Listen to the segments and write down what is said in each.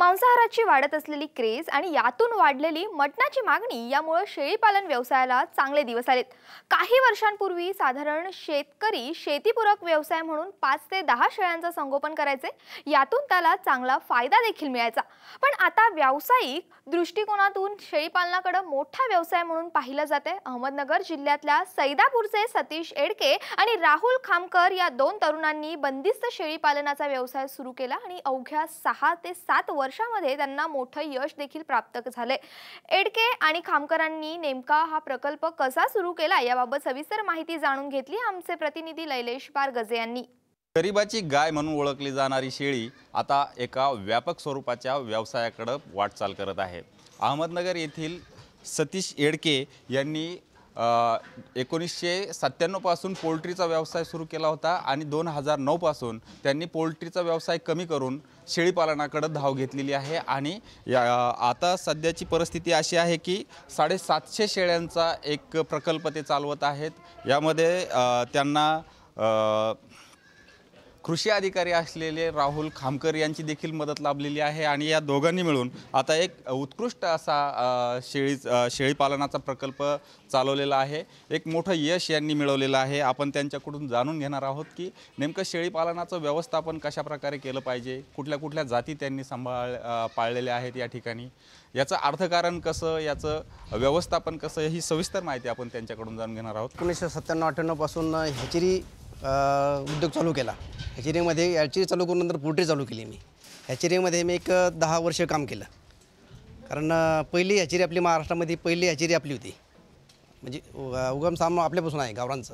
मांसाहाराची वाढत असलेली क्रेज आणि यातून वाढलेली मटणाची मागणी यामुळे शेळीपालन व्यवसायाला चांगले दिवस आलेत। काही वर्षांपूर्वी साधारण शेतकरी शेतीपूरक व्यवसाय म्हणून 5 ते 10 शेळ्यांचे संगोपन करायचे, यातून त्याला चांगला फायदा देखील मिळायचा। पण आता व्यावसायिक दृष्टिकोनातून शेळीपालनाकडे मोठा व्यवसाय म्हणून पाहिलं जाते। अहमदनगर जिल्ह्यातल्या सैदापूरचे सतीश एडके आणि राहुल खामकर या दोन तरुणांनी बंदिस्त शेळीपालनाचा व्यवसाय सुरू केला आणि अवघ्या 6 ते 7 वर्षांमध्ये त्यांना मोठं यश देखील प्राप्त झाले। एडके आणि खामकरांनी नेमका हा प्रकल्प कसा सुरू केला याबाबत सविस्तर माहिती जाणून घेतली आमचे प्रतिनिधी लैलेश बारगजे यांनी। गरीबाची गाय म्हणून ओळखली जाणारी शेळी आता एका व्यापक स्वरूपाच्या व्यवसायाकडे वाटचाल करत आहे। अहमदनगर येथील सतीश एडके यांनी 1997 पासून पोल्ट्रीचा व्यवसाय सुरू केला होता आणि 2009 पासून त्यांनी पोल्ट्रीचा व्यवसाय कमी करून शेळीपालनाकडे धाव घेतलेली आहे। आणि आता सध्याची परिस्थिती अशी आहे की 750 शेळ्यांचा एक प्रकल्प ते चालवत आहेत। यामध्ये त्यांना कृषी अधिकारी असलेले राहुल खामकर यांची देखील मदत लाभलेली आहे आणि या दोघांनी मिळून आता एक उत्कृष्ट असा शेळीपालनाचा प्रकल्प चालवलेला आहे। एक मोठं यश यांनी मिळवलेलं आहे। आपण त्यांच्याकडून जाणून घेणार आहोत की नेमकं शेळीपालनाचं व्यवस्थापन कशा प्रकारे केलं पाहिजे, कुठल्या कुठल्या जाती त्यांनी पाळलेल्या आहेत या ठिकाणी, याचं अर्थकारण कसं, याचं व्यवस्थापन कसं, ही सविस्तर माहिती आपण त्यांच्याकडून जाणून घेणार आहोत। 1997-98 पासून हॅचरी उद्योग चालू केला। हॅचरीमध्ये हॅचरी चालू करून नंतर पोल्ट्री चालू केली मी। हॅचरीमध्ये मी एक 10 वर्ष काम केलं, कारण पहिली हॅचरी आपली महाराष्ट्रामध्ये पहिली हॅचरी आपली होती, म्हणजे उगम स्थान आपल्यापासून आहे गावरांचं।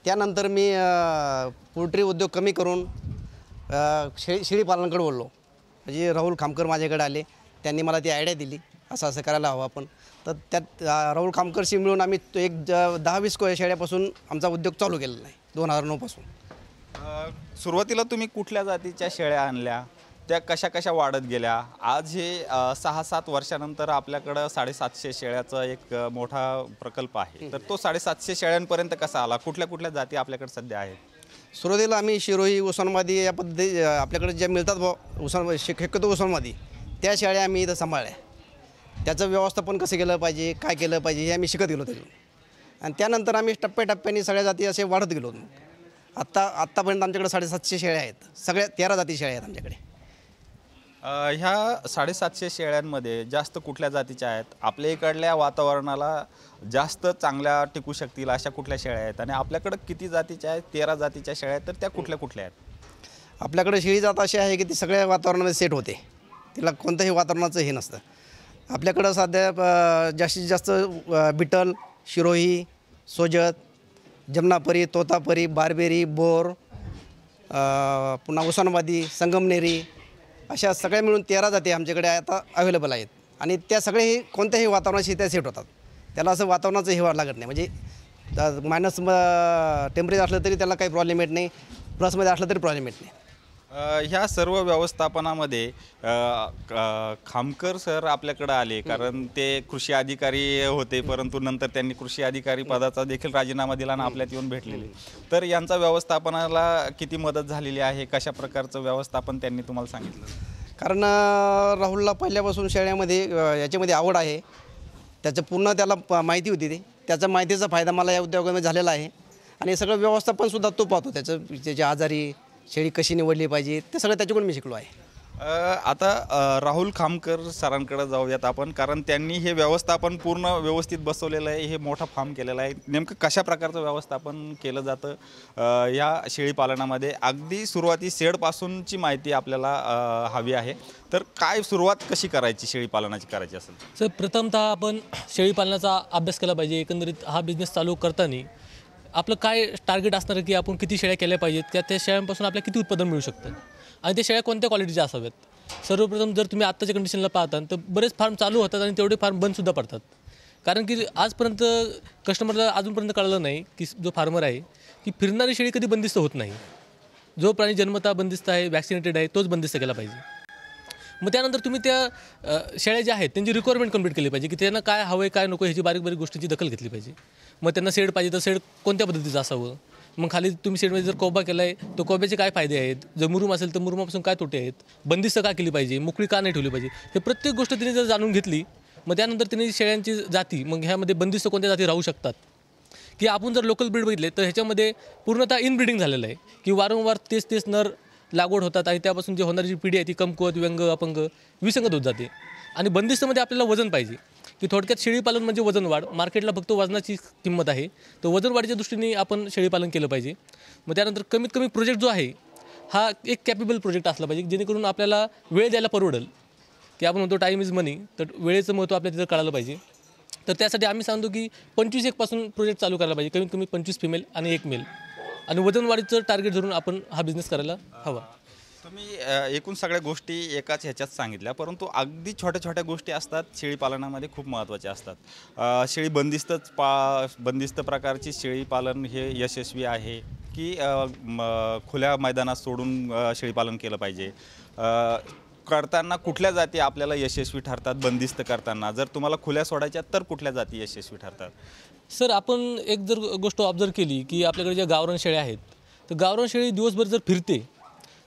त्यानंतर मी पोल्ट्री उद्योग कमी करून शेळीपालनाकडे वळलो। म्हणजे राहुल खामकर माझ्याकडे आले, त्यांनी मला ती आयडिया दिली असं असं करायला हवं आपण। तर त्यात राहुल खामकरशी मिळून आम्ही एक 10-20 शेळ्यापासून आमचा उद्योग चालू केलेला आहे 2009 पासून। सुरुवातीला तुम्ही कुठल्या जातीच्या शेळ्या आणल्या, त्या कशा कशा वाढत गेल्या, आज हे 6-7 वर्षानंतर आपल्याकडं 750 शेळ्याचा एक मोठा प्रकल्प आहे, तर तो 750 शेळ्यांपर्यंत कसा आला, कुठल्या कुठल्या जाती आपल्याकडे सध्या आहेत? सुरुवातीला आम्ही शिरोही, उस्मानाबादी या पद्धती आपल्याकडे ज्या मिळतात शक्यतो उस्मानाबादी, त्या शेळ्या आम्ही इथं सांभाळल्या। त्याचं व्यवस्थापन कसं केलं पाहिजे, काय केलं पाहिजे हे आम्ही शिकत गेलो त्यातून, आणि त्यानंतर आम्ही टप्प्याटप्प्याने सगळ्या जाती असे वाढत गेलो। आत्तापर्यंत आमच्याकडे 750 शेळ्या आहेत, सगळ्या 13 जाती शेळ्या आहेत आमच्याकडे। ह्या 750 शेळ्यांमध्ये जास्त कुठल्या जातीच्या आहेत, आपल्या इकडल्या वातावरणाला जास्त चांगल्या टिकू शकतील अशा कुठल्या शेळ्या आहेत, आणि आपल्याकडे किती जातीच्या आहेत? 13 जातीच्या शेळ्या आहेत, तर त्या कुठल्या कुठल्या आहेत? आपल्याकडे शेळी जात अशी आहे की ती सगळ्या वातावरणामध्ये सेट होते, तिला कोणत्याही वातावरणाचं हे नसतं। आपल्याकडं सध्या जास्तीत जास्त बिटल, शिरोही, सोजत, जमनापरी, तोतापरी, बारबेरी, बोर, पुन्हा उस्मानाबादी, संगमनेरी, अशा सगळ्या मिळून 13 जाती आमच्याकडे आता अवेलेबल आहेत। आणि त्या सगळ्याही कोणत्याही वातावरणाशी त्या सेट होतात, त्याला असं वातावरणाचं हे लागत नाही। म्हणजे मायनस टेम्परेचर असलं तरी त्याला काही प्रॉब्लेम येत नाही, प्लसमध्ये असलं तरी प्रॉब्लेम येत नाही। ह्या सर्व व्यवस्थापनामध्ये खामकर सर आपल्याकडे आले, कारण ते कृषी अधिकारी होते, परंतु नंतर त्यांनी कृषी अधिकारी पदाचा देखील राजीनामा दिला आणि आपल्यात येऊन भेटलेले। तर यांचा व्यवस्थापनाला किती मदत झालेली आहे, कशा प्रकारचं व्यवस्थापन त्यांनी तुम्हाला सांगितलं? कारण राहुलला पहिल्यापासून शेळ्यामध्ये याच्यामध्ये आवड आहे, त्याचं पूर्ण त्याला माहिती होती, त्याच्या माहितीचा फायदा मला या उद्योगामध्ये झालेला आहे। आणि सगळं व्यवस्थापनसुद्धा तो पाहतो, त्याची आजारी शेळी कशी निवडली पाहिजे ते सगळं त्याच्याकडून मी शिकलो आहे। आता राहुल खामकर सरांकडे जाऊयात आपण, कारण त्यांनी हे व्यवस्थापन पूर्ण व्यवस्थित बसवलेलं आहे, हे मोठा फार्म केलेला आहे। नेमकं कशा प्रकारचं व्यवस्थापन केलं जातं या शेळीपालनामध्ये? अगदी सुरुवाती शेडपासूनची माहिती आपल्याला हवी आहे, तर काय सुरुवात कशी करायची शेळीपालनाची करायची असेल? सर, प्रथमतः आपण शेळीपालनाचा अभ्यास केला पाहिजे। एकंदरीत हा बिझनेस चालू करताना आपलं काय टार्गेट असणार की आपण किती शेळ्या केल्या पाहिजेत, त्या शेळ्यांपासून आपल्याला किती उत्पादन मिळू शकतं, आणि त्या शेळ्या कोणत्या क्वालिटीच्या असाव्यात। सर्वप्रथम जर तुम्ही आत्ताच्या कंडिशनला पाहता तर बरेच फार्म चालू होतात आणि तेवढे फार्म बंदसुद्धा पडतात, कारण की आजपर्यंत कस्टमरला अजूनपर्यंत कळलं नाही की जो फार्मर आहे की फिरणारी शेळी कधी बंदिस्त होत नाही। जो प्राणी जन्मतः बंदिस्त आहे, वॅक्सिनेटेड आहे, तोच बंदिस्त केला पाहिजे। मग त्यानंतर तुम्ही त्या शेळ्या ज्या आहेत त्यांची रिक्वायरमेंट कंप्लीट केली पाहिजे, की त्यांना काय हवं आहे काय नको ह्याची बारीक बारीक गोष्टींची दखल घेतली पाहिजे। मग त्यांना शेड पाहिजे तर शेड कोणत्या पद्धतीचं असावं, मग खाली तुम्ही शेडमध्ये जर कोबा केला आहे तर कोब्याचे काय फायदे आहेत, जर मुरुम असेल तर मुरुमापासून काय तोटे आहेत, बंदिस्त का केली पाहिजे, मोकळी का नाही ठेवली पाहिजे, हे प्रत्येक गोष्ट तिने जर जाणून घेतली मग त्यानंतर तिने शेळ्यांची जाती, मग ह्यामध्ये बंदिस्त कोणत्या जाती राहू शकतात, की आपण जर लोकल ब्रीड बघितले तर ह्याच्यामध्ये पूर्णतः इनब्रीडिंग झालेलं आहे, की वारंवार तेच नर लागवड होतात आणि त्यापासून जे होणारी जी पिढी आहे ती कमकुवत, व्यंग, अपंग, विसंगत होत जाते. आणि बंदिस्तमध्ये आपल्याला वजन पाहिजे, की थोडक्यात शेळीपालन म्हणजे वजन वाढ. मार्केटला फक्त वजनाची किंमत आहे, तर वजन वाढीच्या दृष्टीने आपण शेळीपालन केलं पाहिजे. मग त्यानंतर कमीत कमी प्रोजेक्ट जो आहे हा एक कॅपेबल प्रोजेक्ट असला पाहिजे, जेणेकरून आपल्याला वेळ द्यायला परवडेल, की आपण म्हणतो टाईम इज मनी, तर वेळेचं महत्त्व आपल्याला तिथं कळालं पाहिजे. तर त्यासाठी आम्ही सांगतो की 25 पासून प्रोजेक्ट चालू करायला पाहिजे, कमीत कमी 25 फिमेल आणि 1 मेल, आणि वजन वाढीचं टार्गेट धरून आपण हा बिझनेस करायला हवा. तुम्ही एकूण सगळ्या गोष्टी एकाच ह्याच्यात सांगितल्या, परंतु अगदी छोट्या छोट्या गोष्टी असतात शेळीपालनामध्ये खूप महत्त्वाच्या असतात. शेळी बंदिस्त प्रकारची शेळीपालन हे यशस्वी आहे की खुल्या मैदानात सोडून शेळीपालन केलं पाहिजे? करताना कुठल्या जाती आपल्याला यशस्वी ठरतात बंदिस्त करताना? जर तुम्हाला खुल्या सोडायच्या तर कुठल्या जाती यशस्वी ठरतात? सर, आपण एक जर गोष्ट ऑब्झर्व केली की आपल्याकडे ज्या गावरान शेळ्या आहेत, तर गावरान शेळी दिवसभर जर फिरते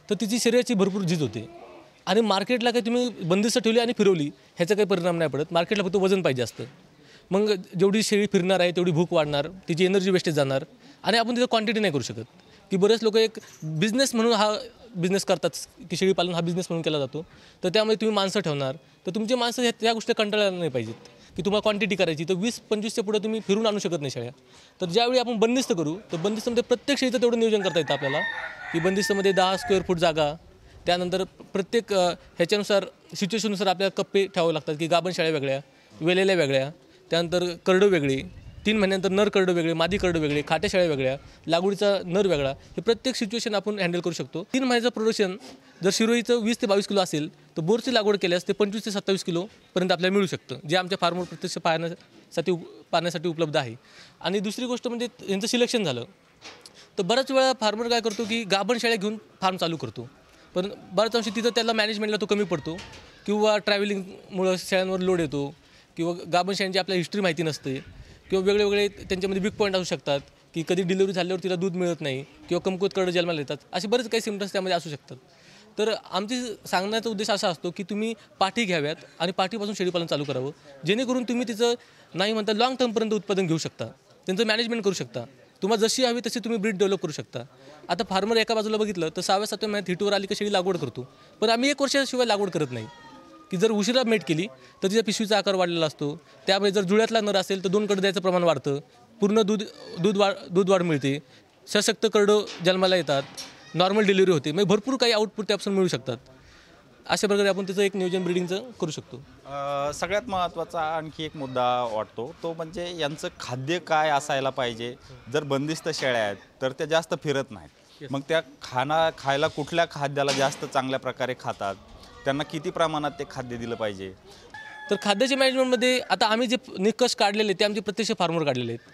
तर तिची शरीराची भरपूर झीज होते, आणि मार्केटला काही तुम्ही बंदिस्त ठेवली आणि फिरवली ह्याचा काही परिणाम नाही पडत. मार्केटला फक्त वजन पाहिजे असतं. मग जेवढी शेळी फिरणार आहे तेवढी भूक वाढणार, तिची एनर्जी वेस्टेज जाणार, आणि आपण तिथं क्वांटिटी नाही करू शकत. की बरेच लोक एक बिझनेस म्हणून हा बिझनेस करतात, की शेळीपालन हा बिझनेस म्हणून केला जातो. तर त्यामध्ये तुम्ही माणसं ठेवणार, तर तुमचे माणसं त्या गोष्टी कंटाळायला नाही पाहिजेत, की तुम्हाला क्वांटिटी करायची, तर 20-25च्या पुढे तुम्ही फिरून आणू शकत नाही शेळ्या. तर ज्यावेळी आपण बंदिस्त करू, तर बंदिस्तमध्ये प्रत्येक शेळीचं तेवढं नियोजन करता येतं आपल्याला, की बंदिस्तमध्ये 10 स्क्वेअर फूट जागा, त्यानंतर प्रत्येक ह्याच्यानुसार सिच्युएशननुसार आपल्याला कप्पे ठेवावे लागतात, की गाभण शेळ्या वेगळ्या, वेलेल्या वेगळ्या, त्यानंतर करडं वेगळी, 3 महिन्यानंतर नर करडं वेगळे, मादी करडं वेगळे, खाट्या शेळ्या वेगळ्या, लागवडीचा नर वेगळा, हे प्रत्येक सिच्युएशन आपण हँडल करू शकतो. 3 महिन्याचं प्रोडक्शन जर शिरोईचं 20 ते 22 किलो असेल, तर बोरची लागवड केल्यास ते 25 ते 27 किलोपर्यंत आपल्याला मिळू शकतं, जे आमच्या फार्मवर प्रत्यक्ष पाहण्यासाठी उपलब्ध आहे. आणि दुसरी गोष्ट म्हणजे यांचं सिलेक्शन झालं, तर बऱ्याच वेळा फार्मर काय करतो की गाभण शेळ्या घेऊन फार्म चालू करतो, पण बऱ्याच अंशी तिथं त्याला मॅनेजमेंटला तो कमी पडतो, किंवा ट्रॅव्हलिंगमुळं शेळ्यांवर लोड येतो, किंवा गाभण शेळ्यांची आपल्याला हिस्ट्री माहिती नसते, किंवा वेगळे त्यांच्यामध्ये बिग पॉईंट असू शकतात, की कधी डिलिव्हरी झाल्यावर तिला दूध मिळत नाही, किंवा कमकुवत करडं जन्माला येतात, असे बरेच काही सिम्पटम्स त्यामध्ये असू शकतात. तर आमची सांगण्याचा उद्देश असा असतो की तुम्ही पाठी घ्याव्यात आणि पाठीपासून शेळीपालन चालू करावं, जेणेकरून तुम्ही तिचं नाही म्हणता लॉंग टर्मपर्यंत उत्पादन घेऊ शकता, त्यांचं मॅनेजमेंट करू शकता, तुम्हाला जशी हवी तशी तुम्ही ब्रीड डेव्हलप करू शकता. आता फार्मर एका बाजूला बघितलं तर 6व्या-7व्या महिन्यात हिटवर आली की शेळी लागवड करतो, पण आम्ही 1 वर्षाशिवाय लागवड करत नाही, की जर उशिरा मेट केली तर तिच्या पिशवीचा आकार वाढलेला असतो. त्यामुळे जर जुळ्यातला नर असेल तर 2 करडं द्यायचं प्रमाण वाढतं, पूर्ण दूध वाढ मिळते, सशक्त करडं जन्माला येतात, नॉर्मल डिलिव्हरी होते, म्हणजे भरपूर काही आउटपुट त्यापासून मिळू शकतात. अशा प्रकारे आपण त्याचं एक नियोजन ब्रीडिंगचं करू शकतो. सगळ्यात महत्त्वाचा आणखी एक मुद्दा वाटतो, तो म्हणजे यांचं खाद्य काय असायला पाहिजे. जर बंदिस्त शेळ्या आहेत तर त्या जास्त फिरत नाहीत, मग त्या खायला कुठल्या खाद्याला जास्त चांगल्या प्रकारे खातात, त्यांना किती प्रमाणात ते खाद्य दिलं पाहिजे? तर खाद्याच्या मॅनेजमेंटमध्ये आता आम्ही जे निकष काढलेले ते आमचे प्रत्यक्ष फार्मर काढलेले आहेत,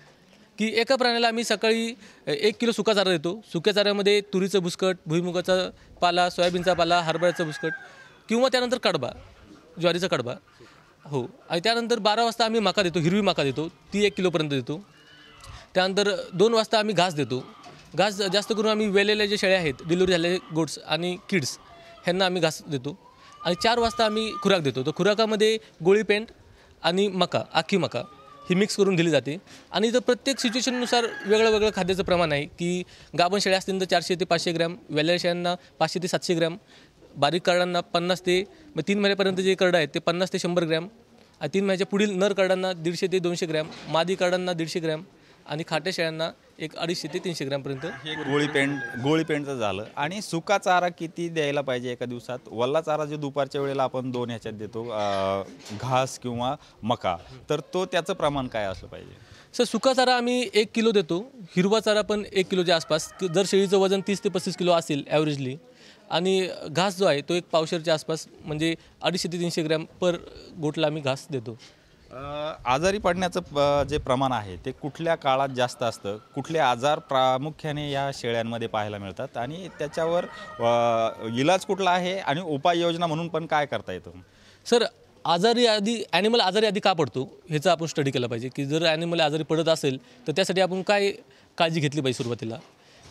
की एका प्राण्याला आम्ही सकाळी 1 किलो सुका चारा देतो. सुक्या चाऱ्यामध्ये तुरीचं बुसकट, भुईमुगाचा पाला, सोयाबीनचा पाला, हरभऱ्याचं बुसकट, किंवा त्यानंतर कडबा, ज्वारीचा कडबा, हो. आणि त्यानंतर 12 वाजता आम्ही मका देतो, हिरवी मका देतो, ती 1 किलोपर्यंत देतो. त्यानंतर 2 वाजता आम्ही घास देतो. घास जास्त करून आम्ही वेलेल्या जे शेळ्या आहेत, डिलिव्हरी झालेले गोट्स आणि किड्स, ह्यांना आम्ही घास देतो. आणि 4 वाजता आम्ही खुराक देतो. तर खुराकामध्ये गोळी पेंट आणि मका, आखी मका ही मिक्स करून दिली जाते. आणि इथं प्रत्येक सिच्युएशननुसार वेगळं खाद्याचं प्रमाण आहे, की गाभण शेळ्या असतील तर 400 ते 500 ग्रॅम, वेलेल्या शेळ्यांना 500 ते 700 ग्रॅम, बारीक करडांना 50 ते 3 महिन्यापर्यंत जे करडं आहेत ते 50 ते 100 ग्रॅम, आणि 3 महिन्याच्या पुढील नर करडांना 150 ते 200 ग्रॅम, मादी करडांना 150 ग्रॅम, आणि खाट्या शेळ्यांना 250 ते 300 ग्रामपर्यंत. हे गोळी पेंटचं झालं. आणि सुका चारा किती द्यायला पाहिजे एका दिवसात? वल्ला चारा जो दुपारच्या वेळेला आपण 2 ह्याच्यात देतो, घास किंवा मका, तर तो त्याचं प्रमाण काय असलं पाहिजे? सर, सुका चारा आम्ही 1 किलो देतो, हिरवा चारा पण 1 किलोच्या आसपास. जर शेळीचं वजन 30 ते 35 किलो असेल ॲव्हरेजली, आणि घास जो आहे तो 1 पावशेरच्या आसपास, म्हणजे 250 ते 300 ग्रॅम पर गोटला आम्ही घास देतो. आजारी पडण्याचं जे प्रमाण आहे ते कुठल्या काळात जास्त असतं? कुठले आजार प्रामुख्याने या शेळ्यांमध्ये पाहायला मिळतात, आणि त्याच्यावर इलाज कुठला आहे, आणि उपाययोजना म्हणून पण काय करता येतं? सर, ॲनिमल आजारी आधी का पडतो ह्याचा आपण स्टडी केला पाहिजे, की जर ॲनिमल आजारी पडत असेल तर त्यासाठी आपण काय काळजी घेतली पाहिजे सुरुवातीला.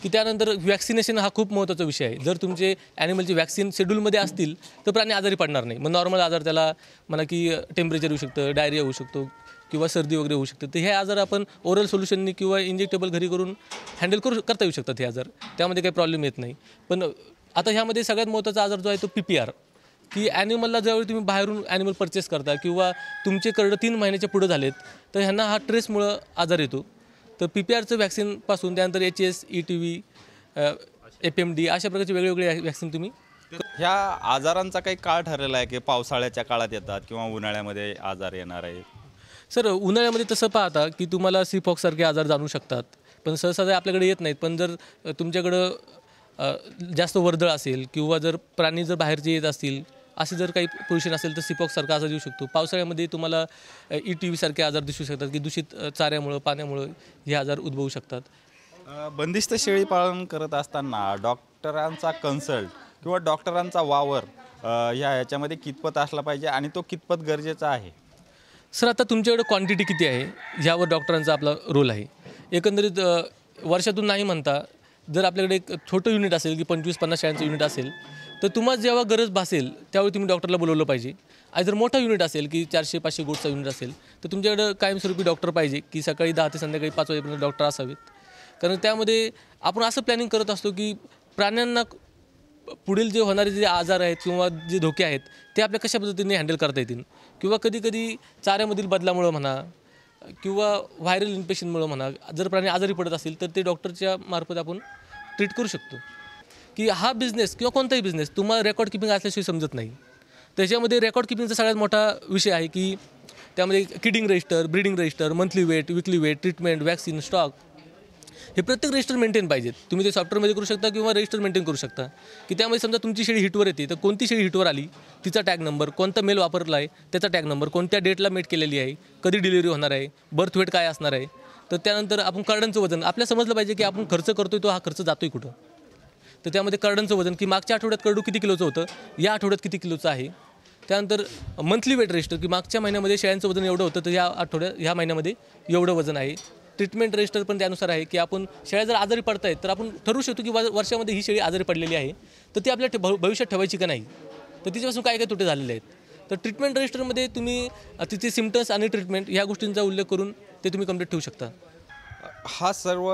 की त्यानंतर वॅक्सिनेशन हा खूप महत्त्वाचा विषय आहे. जर तुमचे ॲनिमलचे वॅक्सिन शेड्यूलमध्ये असतील तर प्राणी आजारी पडणार नाही. मग नॉर्मल आजार त्याला म्हणा की टेम्परेचर येऊ शकतं, डायरिया होऊ शकतो किंवा सर्दी वगैरे होऊ शकते. तर हे आजार आपण ओरल सोल्युशननी किंवा इंजेक्टेबल घरी करून हँडल करता येऊ शकतात हे आजार. त्यामध्ये काही प्रॉब्लेम येत नाही. पण आता ह्यामध्ये सगळ्यात महत्त्वाचा आजार जो आहे तो PPR, की ॲनिमलला ज्यावेळी तुम्ही बाहेरून ॲनिमल परचेस करता किंवा तुमचे करडं 3 महिन्याच्या पुढं झालेत तर ह्यांना हा ट्रेसमुळं आजार येतो. तर PPRचं वॅक्सिनपासून त्यानंतर HS, ETV, FMD अशा प्रकारचे वेगवेगळे वॅक्सिन तुम्ही. ह्या आजारांचा काही काळ ठरलेला आहे की पावसाळ्याच्या काळात येतात किंवा उन्हाळ्यामध्ये आजार येणार आहे? सर, उन्हाळ्यामध्ये तसं पाहता की तुम्हाला सीपॉक्ससारखे आजार जाणू शकतात, पण सहसा आपल्याकडे येत नाहीत. पण जर तुमच्याकडं जास्त वर्दळ असेल किंवा जर प्राणी जर बाहेरचे येत असतील, असे जर काही पोल्युशन असेल तर सीपॉक्ससारखा आजार येऊ शकतो. पावसाळ्यामध्ये तुम्हाला ETV सारखे आजार दिसू शकतात की दूषित चाऱ्यामुळं, पाण्यामुळं हे आजार उद्भवू शकतात. बंदिस्त शेळी पालन करत असताना डॉक्टरांचा कन्सल्ट किंवा डॉक्टरांचा वावर ह्याच्यामध्ये कितपत असला पाहिजे आणि तो कितपत गरजेचा आहे? सर, आता तुमच्याकडे क्वांटिटी किती आहे ह्यावर डॉक्टरांचा आपला रोल आहे. एकंदरीत वर्षातून नाही म्हणता जर आपल्याकडे एक छोटं युनिट असेल की 25-50 शेळ्यांचं युनिट असेल तर तुम्हाला जेव्हा गरज भासेल त्यावेळी तुम्ही डॉक्टरला बोलवलं पाहिजे. आणि जर मोठा युनिट असेल की 400-500 गोटचा युनिट असेल तर तुमच्याकडं कायमस्वरूपी डॉक्टर पाहिजे की सकाळी 10 ते संध्याकाळी 5 वाजेपर्यंत डॉक्टर असावेत. कारण त्यामध्ये आपण असं प्लॅनिंग करत असतो की प्राण्यांना पुढील जे होणारे जे आजार आहेत किंवा जे धोके आहेत ते आपल्या कशा पद्धतीने हँडल करता येतील. किंवा कधीकधी चाऱ्यामधील बदलामुळं म्हणा किंवा व्हायरल इन्फेक्शनमुळं म्हणा जर प्राणी आजारी पडत असेल तर ते डॉक्टरच्या मार्फत आपण ट्रीट करू शकतो. की हा बिझनेस किंवा कोणताही बिझनेस तुम्हाला रेकॉर्ड किपिंग असल्याशिवाय समजत नाही. त्याच्यामध्ये रेकॉर्ड किपिंगचा सगळ्यात मोठा विषय आहे की त्यामध्ये kidding register, breeding register, monthly weight, weekly weight, treatment, vaccine, stock हे प्रत्येक रजिस्टर मेंटेन पाहिजेत. तुम्ही ते सॉफ्टवेअरमध्ये करू शकता किंवा रजिस्टर मेंटेन करू शकता. की त्यामध्ये समजा तुमची शेळी हिटवर येते तर कोणती शेळी हिटवर आली तिचा टॅग नंबर, कोणता मेल वापरला आहे त्याचा टॅग नंबर, कोणत्या डेटला मेट केलेली आहे, कधी डिलिव्हरी होणार आहे, बर्थ वेट काय असणार आहे. तर त्यानंतर आपण करडांचं वजन आपल्याला समजलं पाहिजे की आपण खर्च करतोय तो हा खर्च जातोय कुठं. तर त्यामध्ये करडांचं वजन की मागच्या आठवड्यात करडू किती किलोचं होतं, या आठवड्यात किती किलोचं आहे. त्यानंतर मंथली वेट रजिस्टर की मागच्या महिन्यामध्ये शेळ्यांचं वजन एवढं होतं तर ह्या महिन्यामध्ये एवढं वजन आहे. ट्रीटमेंट रजिस्टर पण त्यानुसार आहे की आपण शेळ्या जर आजारी पडत आहेत तर आपण ठरवू शकतो की वर्षामध्ये ही शेळी आजारी पडलेली आहे तर ती आपल्या भविष्यात ठेवायची का नाही, तर तिच्यापासून काय काय तोटे झालेले आहेत. तर ट्रीटमेंट रजिस्टरमध्ये तुम्ही तिचे सिम्पटम्स आणि ट्रीटमेंट ह्या गोष्टींचा उल्लेख करून ते तुम्ही कंप्लीट ठेवू शकता. हा सर्व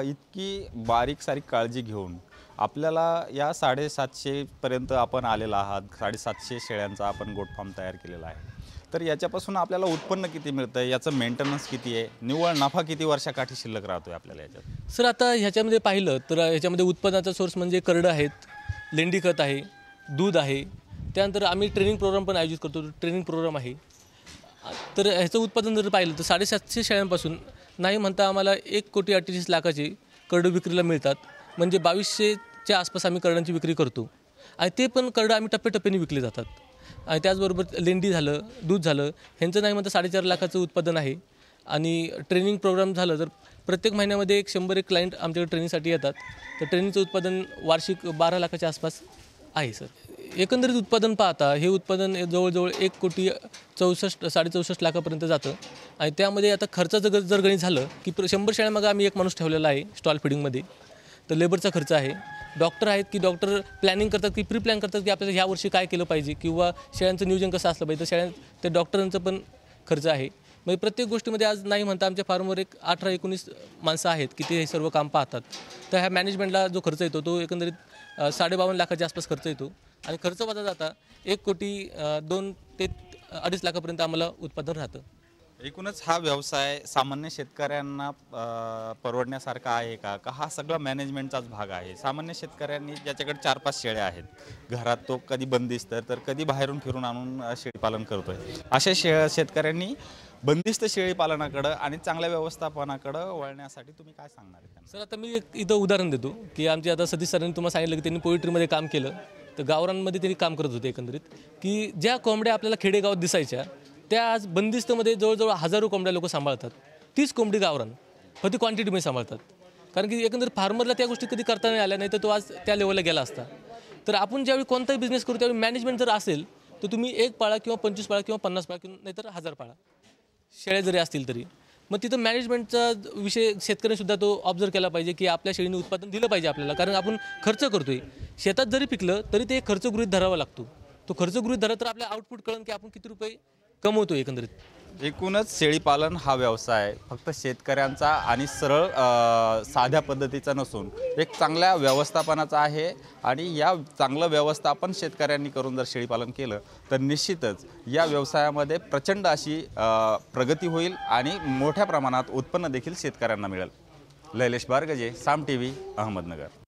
इतकी बारीक सारीक काळजी घेऊन आपल्याला या 750पर्यंत आपण आलेला आहात. 750 शेळ्यांचा आपण गोट फार्म तयार केलेला आहे. तर याच्यापासून आपल्याला उत्पन्न किती मिळतं, याचं मेंटेनन्स किती आहे, निव्वळ नफा किती वर्षाकाठी शिल्लक राहतो आपल्याला याच्यात? सर, आता ह्याच्यामध्ये पाहिलं तर ह्याच्यामध्ये उत्पन्नाचा सोर्स म्हणजे करडं आहेत, लेंडी खत आहे, दूध आहे. त्यानंतर आम्ही ट्रेनिंग प्रोग्राम पण आयोजित करतो, ट्रेनिंग प्रोग्राम आहे. तर ह्याचं उत्पादन जर पाहिलं तर 750 शेळ्यांपासून नाही म्हणता आम्हाला 1,48,00,000 करडं विक्रीला मिळतात. म्हणजे 2200च्या आसपास आम्ही करडांची विक्री करतो आणि ते पण करडं आम्ही टप्प्याटप्प्याने विकले जातात. आणि त्याचबरोबर लेंडी झालं, दूध झालं, ह्यांचं नाही म्हणता 4.5 लाखाचं उत्पादन आहे. आणि ट्रेनिंग प्रोग्राम झालं तर प्रत्येक महिन्यामध्ये 100 क्लायंट आमच्याकडे ट्रेनिंगसाठी येतात. तर ट्रेनिंगचं उत्पादन वार्षिक 12 लाखाच्या आसपास आहे. सर, एकंदरीत उत्पादन पाहता हे उत्पादन जवळजवळ 1,64,00,000 लाखापर्यंत जातं. आणि त्यामध्ये आता खर्चाचं जर गणित झालं की 100 शेळ्यामागं आम्ही एक माणूस ठेवलेला आहे स्टॉल फिडिंगमध्ये. तर लेबरचा खर्च आहे. डॉक्टर आहेत की डॉक्टर प्लॅनिंग करतात की प्री प्लॅन करतात की आपल्याला ह्या वर्षी काय केलं पाहिजे किंवा शेळ्यांचं नियोजन कसं असलं पाहिजे. तर त्या डॉक्टरांचं पण खर्च आहे. म्हणजे प्रत्येक गोष्टीमध्ये आज नाही म्हणता आमच्या फार्मवर एक 18-19 माणसं आहेत की ते हे सर्व काम पाहतात. तर ह्या मॅनेजमेंटला जो खर्च येतो तो एकंदरीत 52 लाखाच्या आसपास खर्च येतो. आणि खर्च वजा जाता 1,02 ते 2.5 लाखापर्यंत आम्हाला उत्पादन राहतं. एकूणच हा व्यवसाय सामान्य शेतकऱ्यांना परवडण्यासारखा आहे का हा सगळा मॅनेजमेंटचाच भाग आहे? सामान्य शेतकऱ्यांनी ज्याच्याकडे 4-5 शेळ्या आहेत घरात, तो कधी बंदिस्त तर कधी बाहेरून फिरून आणून शेळीपालन करतोय, अशा शेतकऱ्यांनी बंदिस्त शेळीपालनाकडं आणि चांगल्या व्यवस्थापनाकडं वळण्यासाठी तुम्ही काय सांगणार आहे? सर, आता मी एक इथं उदाहरण देतो की आमचे आता सतीश सरांनी तुम्हाला सांगितलं की त्यांनी पोल्ट्रीमध्ये काम केलं. तर गावरांमध्ये त्यांनी काम करत होते. एकंदरीत की ज्या कोंबड्या आपल्याला खेडेगावात दिसायच्या त्या आज बंदिस्तमध्ये जवळजवळ 1000 कोंबड्या लोक सांभाळतात. 30 कोंबडी गावरान फक्त क्वांटिटीमध्ये सांभाळतात. कारण की एकंदर फार्मरला त्या गोष्टी कधी करता नाही आल्या, नाही तर तो आज त्या लेवलला गेला असता. तर आपण ज्यावेळी कोणताही बिझनेस करू त्यावेळी मॅनेजमेंट जर असेल तर तुम्ही 1 पाळा किंवा 25 पाळा किंवा 50 पाळा किंवा नाहीतर 1000 पाळा शेळ्या जरी असतील तरी. मग तिथं मॅनेजमेंटचा विषय शेतकऱ्यांनीसुद्धा तो ऑब्झर्व केला पाहिजे की आपल्या शेळीने उत्पादन दिलं पाहिजे आपल्याला, कारण आपण खर्च करतोय. शेतात जरी पिकलं तरी ते खर्च गृहीत धरावा लागतो. तो खर्च गृहीत धरला तर आपल्या आउटपुट कळून की आपण किती रुपये कमवतो एकंदरीत. एकूणच शेळीपालन हा व्यवसाय फक्त शेतकऱ्यांचा आणि सरळ साध्या पद्धतीचा नसून एक चांगल्या व्यवस्थापनाचा आहे. आणि या चांगलं व्यवस्थापन शेतकऱ्यांनी करून जर शेळीपालन केलं तर निश्चितच या व्यवसायामध्ये प्रचंड अशी प्रगती होईल आणि मोठ्या प्रमाणात उत्पन्न देखील शेतकऱ्यांना मिळेल. लैलेश बारगजे, साम TV, अहमदनगर.